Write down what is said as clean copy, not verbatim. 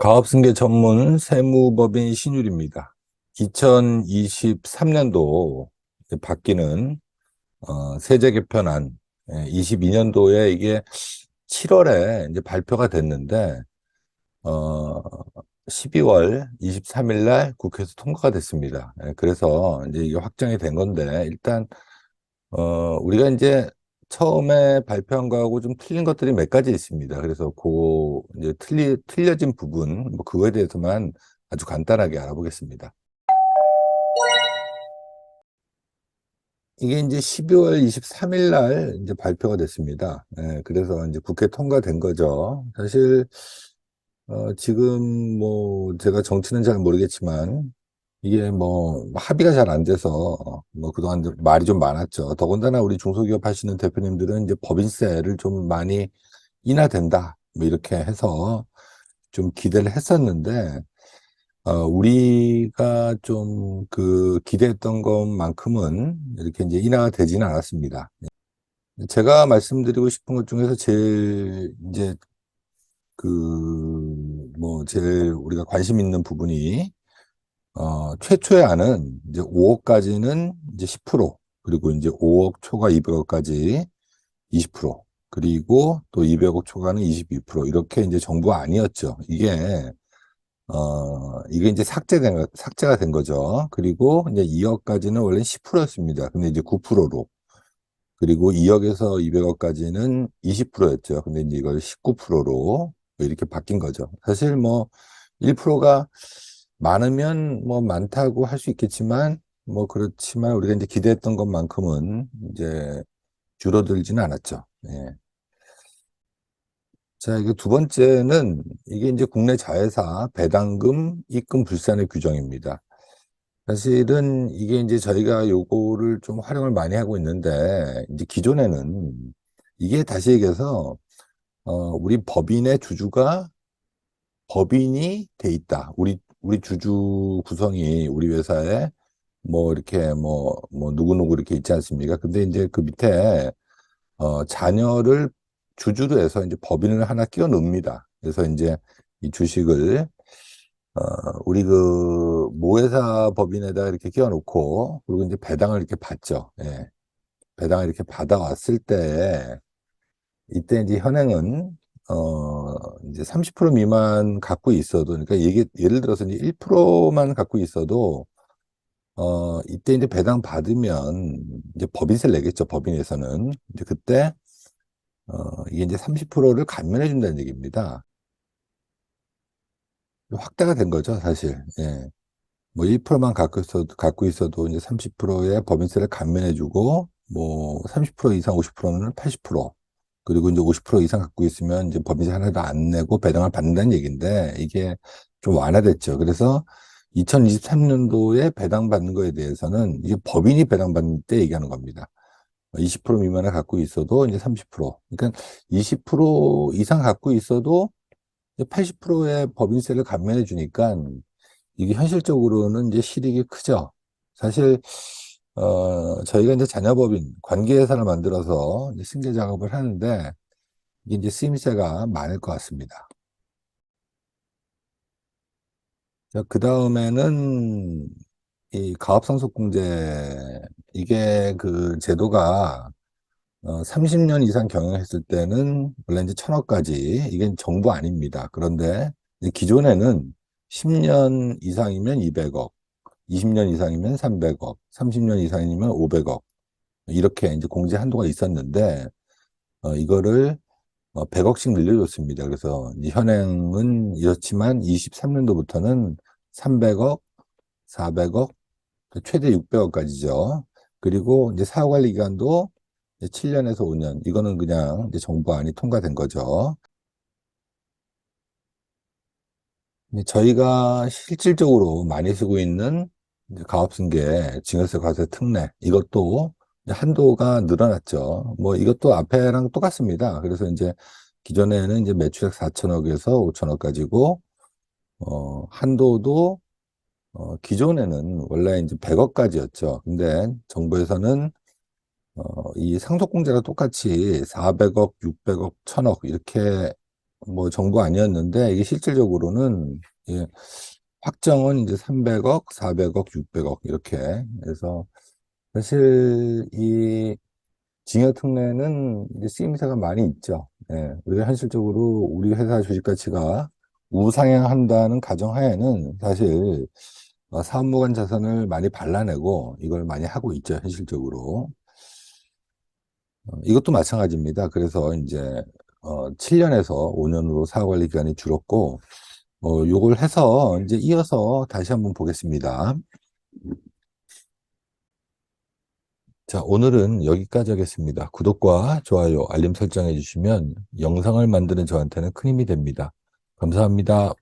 가업승계 전문 세무법인 신율입니다. 2023년도 바뀌는 세제 개편안 22년도에 이게 7월에 이제 발표가 됐는데 어, 12월 23일 날 국회에서 통과가 됐습니다. 그래서 이제 이게 확정이 된 건데 일단 우리가 이제 처음에 발표한 거하고 좀 틀린 것들이 몇 가지 있습니다. 그래서 그 이제 틀려진 부분, 뭐 그거에 대해서만 아주 간단하게 알아보겠습니다. 이게 이제 12월 23일 날 이제 발표가 됐습니다. 그래서 이제 국회 통과된 거죠. 사실, 지금 뭐 제가 정치는 잘 모르겠지만 이게 뭐 합의가 잘 안 돼서 뭐 그동안 말이 좀 많았죠. 더군다나 우리 중소기업 하시는 대표님들은 이제 법인세를 좀 많이 인하된다. 뭐 이렇게 해서 좀 기대를 했었는데, 우리가 좀 그 기대했던 것만큼은 이렇게 이제 인하가 되지는 않았습니다. 제가 말씀드리고 싶은 것 중에서 제일 이제 뭐 제일 우리가 관심 있는 부분이 최초의 안은 이제 5억까지는 이제 10%, 그리고 이제 5억 초과 200억까지 20%, 그리고 또 200억 초과는 22% 이렇게 이제 정부 아니었죠. 이게 이제 삭제가 된 거죠. 그리고 이제 2억까지는 원래 10%였습니다. 근데 이제 9%로. 그리고 2억에서 200억까지는 20%였죠. 근데 이제 이걸 19%로 이렇게 바뀐 거죠. 사실 뭐 1%가 많으면 뭐 많다고 할 수 있겠지만 뭐 그렇지만 우리가 이제 기대했던 것만큼은 이제 줄어들지는 않았죠. 예. 자, 이게 두 번째는 이게 이제 국내 자회사 배당금 입금 불산의 규정입니다. 사실은 이게 이제 저희가 요거를 좀 활용을 많이 하고 있는데 이제 기존에는 이게 다시 얘기해서 우리 법인의 주주가 법인이 돼 있다. 우리 주주 구성이 우리 회사에 뭐 이렇게 뭐 누구누구 이렇게 있지 않습니까? 근데 이제 그 밑에 자녀를 주주로 해서 이제 법인을 하나 끼워 넣습니다. 그래서 이제 이 주식을 어, 우리 그 모회사 법인에다 이렇게 끼워 놓고 그리고 이제 배당을 이렇게 받죠. 예. 배당을 이렇게 받아왔을 때 이때 이제 현행은 이제 30% 미만 갖고 있어도, 그러니까 이게 예를 들어서 이제 1%만 갖고 있어도 이때 이제 배당 받으면 이제 법인세를 내겠죠. 법인에서는 이제 그때 이게 이제 30%를 감면해 준다는 얘기입니다. 확대가 된 거죠, 사실. 예. 뭐 1%만 갖고 있어도 이제 30%의 법인세를 감면해주고, 뭐 30% 이상 50%는 80%, 그리고 이제 50% 이상 갖고 있으면 이제 법인세 하나도 안 내고 배당을 받는다는 얘기인데, 이게 좀 완화됐죠. 그래서 2023년도에 배당받는 거에 대해서는 이게 법인이 배당받는 때 얘기하는 겁니다. 20% 미만을 갖고 있어도 이제 30%. 그러니까 20% 이상 갖고 있어도 80%의 법인세를 감면해 주니까 이게 현실적으로는 이제 실익이 크죠. 사실, 저희가 이제 자녀법인, 관계회사를 만들어서 이제 승계 작업을 하는데, 이게 이제 쓰임새가 많을 것 같습니다. 자, 그 다음에는 이 가압상속공제, 이게 그 제도가 30년 이상 경영했을 때는 원래 이제 1,000억까지, 이게 정부 아닙니다. 그런데 이제 기존에는 10년 이상이면 200억, 20년 이상이면 300억, 30년 이상이면 500억, 이렇게 이제 공제 한도가 있었는데, 이거를 100억씩 늘려줬습니다. 그래서 이제 현행은 이렇지만 23년도부터는 300억, 400억, 최대 600억까지죠. 그리고 이제 사후관리 기간도 7년에서 5년. 이거는 그냥 이제 정부안이 통과된 거죠. 저희가 실질적으로 많이 쓰고 있는 이제 가압승계, 증여세 과세 특례, 이것도 이제 한도가 늘어났죠. 뭐 이것도 앞에랑 똑같습니다. 그래서 이제 기존에는 이제 매출액 4천억에서 5천억까지고, 한도도, 기존에는 원래 이제 100억까지였죠. 근데 정부에서는, 이 상속공제랑 똑같이 400억, 600억, 1000억 이렇게 뭐 정도 아니었는데 이게 실질적으로는 예, 확정은 이제 300억, 400억, 600억 이렇게. 그래서 사실 이 징역 특례는 이제 쓰임새가 많이 있죠. 예, 우리가 현실적으로 우리 회사 주식 가치가 우상향한다는 가정하에는 사실 사무관 자산을 많이 발라내고 이걸 많이 하고 있죠, 현실적으로. 이것도 마찬가지입니다. 그래서 이제 7년에서 5년으로 사후관리 기간이 줄었고, 요걸 해서 이제 이어서 다시 한번 보겠습니다. 자, 오늘은 여기까지 하겠습니다. 구독과 좋아요, 알림 설정해 주시면 영상을 만드는 저한테는 큰 힘이 됩니다. 감사합니다.